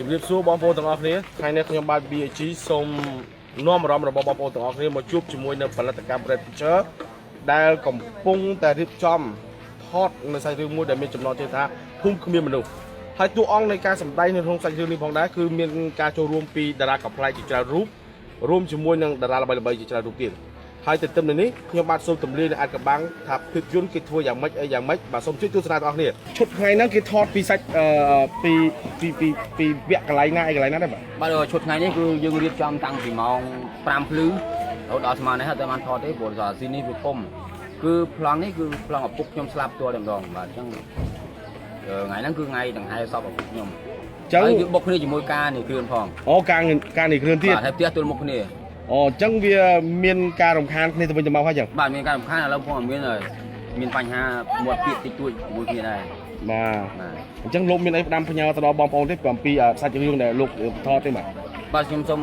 ជំរាបសួរបងប្អូនទាំងអស់គ្នាថ្ងៃនេះខ្ញុំបាទ BAG សូមនាំអារម្មណ៍របស់បងប្អូនទាំងអស់គ្នាមកជួបជាមួយនៅផលិតកម្ម Red Picture ដែលកំពុងតែរៀបចំថតនៅសាច់រឿងមួយដែលមានចំណងជើងថាភូមិគ្មានមនុស្សហើយតួអង្គនៃការសម្ដែងនៅក្នុងសាច់រឿងនេះផងដែរគឺមានការចូលរួមពីតារាកំ pl ជាច្រើនរូបរួមជាមួយនឹងតារាល្បីៗជាច្រើនរូបទៀតហើយទន្ទឹមនឹងនេះខ្ញុំបាទសូមទម្លាយនៅអាចកបាំងថាភាពយន្តគេធ្វើយ៉ាងម៉េចអីយ៉ាងម៉េចបាទសូមជួយទស្សនាបងប្អូនឈុតថ្ងៃហ្នឹងគេថតពីសាច់ពីវគ្គកន្លែងណាអីកន្លែងណាដែរបាទឈុតថ្ងៃនេះគឺយើងរៀបចំតាំងពីម៉ោង 5 ភ្លឺរហូតដល់ស្មើនេះហើយតែបានថតទេព្រោះថាស៊ីនេះវាធំគឺប្លង់នេះគឺប្លង់ឪពុកខ្ញុំស្លាប់ផ្ទាល់តែម្ដងបាទអញ្ចឹងថ្ងៃហ្នឹងគឺថ្ងៃដង្ហែសពឪពុកខ្ញុំអញ្ចឹងយើងបុកគ្នាជាមួយការនេះគ្រឿនផងអូការនេះគ្ឿនទៀតបាទហើយផ្ទះទល់មុខគ្នាអូអញ្ចឹងវាមានការរំខានគ្នាទៅវិញទៅមកហើយអញ្ចឹងបាទមានការរំខានឥឡូវផងមានបញ្ហាមាត់ពាក្យតិចតួចជាមួយគ្នាដែរបាទអញ្ចឹងលោកមានអីផ្ដាំផ្ញើទៅដល់បងប្អូនទេអំពីសាច់រឿងដែលលោកថតទេបាទខ្ញុំសូម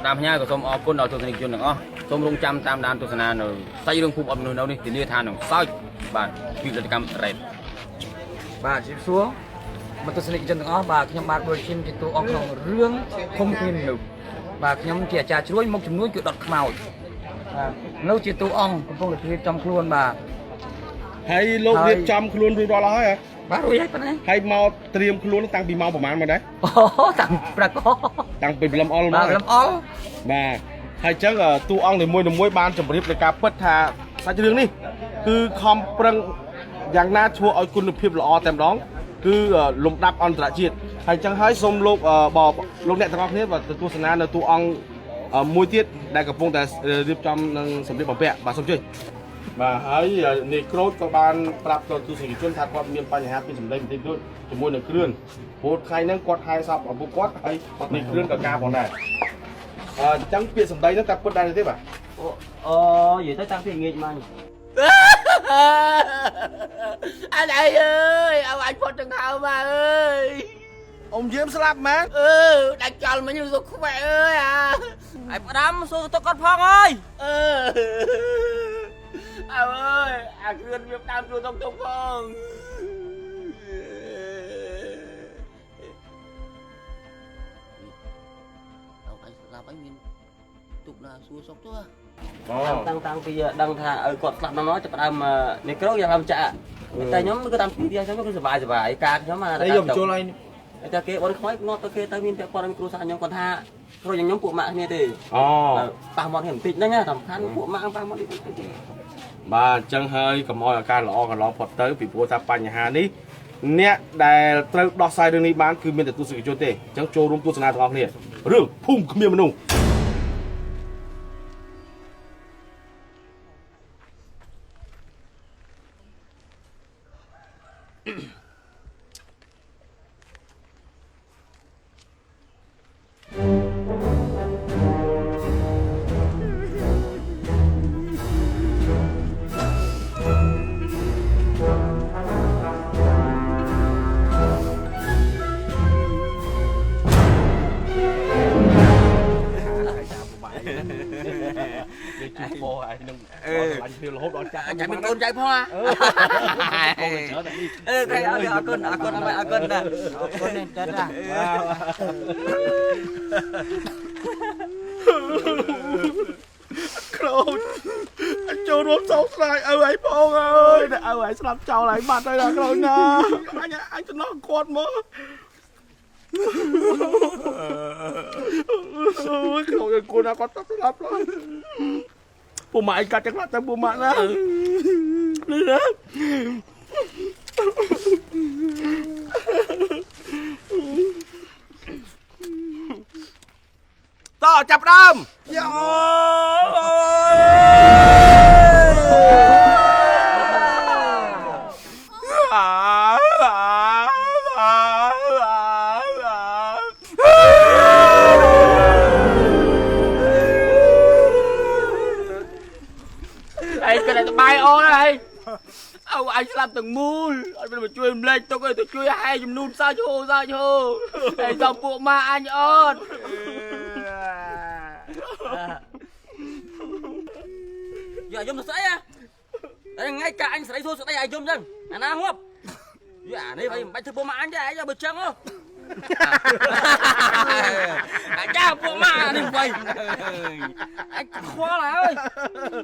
ផ្ដាំផ្ញើក៏សូមអរគុណដល់ទស្សនិកជនទាំងអស់សូមរងចាំតាមដានទស្សនានៅសាច់រឿងភូមិអត់មនុស្សនៅនេះធានាថានឹងសើចបាទពីផលិតកម្ម Red បាទជំរាបសួរមកទស្សនិកជនទាំងអស់បាទខ្ញុំបាទបុលឈិមជាតួអង្គក្នុងរឿងភូមិគ្មានមនុស្សបាទខ្ញុំជាអាចារ្យជ្រួយមុខជំនួយគឺដុតខ្មោចបាទនៅជាតួអង្គកំពុងតែរៀបចំខ្លួនបាទហើយលោករៀបចំខ្លួនរួចរាល់ហើយហ៎បាទរួចហើយប៉ុណ្ណេះហើយមកត្រៀមខ្លួនតាំងពីម៉ោងប្រហែលមកដែរអូតាំងប្រកបតាំងពីព្រលឹមអល់មកបាទព្រលឹមអល់បាទហើយអញ្ចឹងតួអង្គនីមួយៗបានជម្រាបនៃការពិតថាសាច់រឿងនេះគឺខំប្រឹងយ៉ាងណាធ្វើឲ្យគុណភាពល្អតែម្ដងគឺលំដាប់អន្តរជាតិហើយអញ្ចឹងហើយសូមលោកអ្នកទាំងអស់គ្នាបាទទស្សនានៅតួអង្គមួយទៀតដែលកំពុងតែរៀបចំនឹងសម្ភារបំពាក់បាទសូមជួយបាទហើយនាយក្រូចក៏បានប្រាប់ដល់ទស្សនិកជនថាគាត់មានបញ្ហាពីសម្លេងបន្តិចតួចជាមួយនឹងគ្រឿនព្រោះថ្ងៃហ្នឹងគាត់ហៅសពឪពុកគាត់ហើយនាយគ្រឿនក៏ការផងដែរអញ្ចឹងពាក្យសម្ដីហ្នឹងតែពិតដែរទេបាទអូនិយាយទៅតាំងពីងាកមកanh ơi ông anh phốt đừng hao mà ơi ông Diêm slap mà đánh tròn mà như ruột của mẹ ơi à anh bắt đám xô tôi con phong ơi ông ơi à khuyên Việt Nam tôi thông thông phong ông anh làm anh nhìn tục là xua sốc thôi tăng bây giờ đang thà còn làm nó nói cho bạn này cái đó giờ làm chạ tay nhóm cứ làm video cho nó cứ sờ vài ca nhóm mà đây dùng cho lên ta kia bọn khói nó ta kia ta min con em cua sa nhóm còn tha rồi nhóm phụ mạng nghe thì ba món hiểm tịnh đó nhá thằng khăn phụ mạng ba món đi បាទអញ្ចឹងហើយកុំឲ្យអាការល្អកន្លងផុតទៅពីព្រោះថាបញ្ហានេះអ្នកដែលត្រូវដោះស្រាយរឿងនេះបានគឺមានតែទស្សនិកជនទេអញ្ចឹងចូលរួមទស្សនាទាំងអស់គ្នារឿងភូមិគ្មានមនុស្ស Bố ai nung anh kêu là hốt đón cha chạy mình con chạy po à thầy ở con nè con nên chết à Khôi anh cho nó xấu lại ấy phong ơi ấy sắp chào lại mặt đây là Khôi nha anh cho nó con mà Khôi ơi cô nào con sắp lắm rồi bố mẹ anh cắt chắc là tao bố mẹ đó đi đó to chập đâm Ê, cái này tao bay ô đây ông anh làm từng mùi anh bây giờ chui lên tôi ơi tôi chui hai chùm nút sao cho ê dòng bộ ma anh ơn giờ dùng sấy à đây ngay cả anh sấy xô đây ai dùng chân nào húp dạ đây phải bạch thử bộ ma anh chứ ai giờ bật chân không cha bộ ma đi quay anh khó là ơi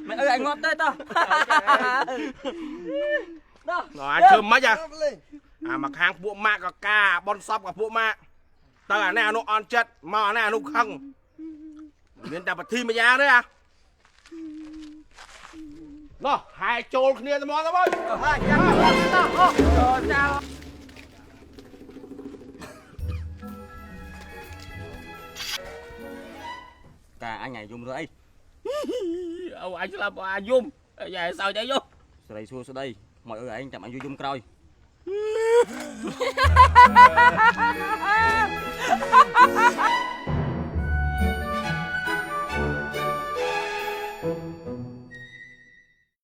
mẹ ơi anh ngọt đây tao rồi cơm mất à mà khang bộ mạ có ca bon sop của bộ mạ tao là này nó on chất mà này nó không nên đập thi mà ra đấy à nó hai trâu kia tao mò tao ơi cả anh nhảy dùng rồi Ông anh làm anh Dung về sao chạy vô đây xua đây mọi người anh chậm anh vô dùng coi Ha ha ha ha ha!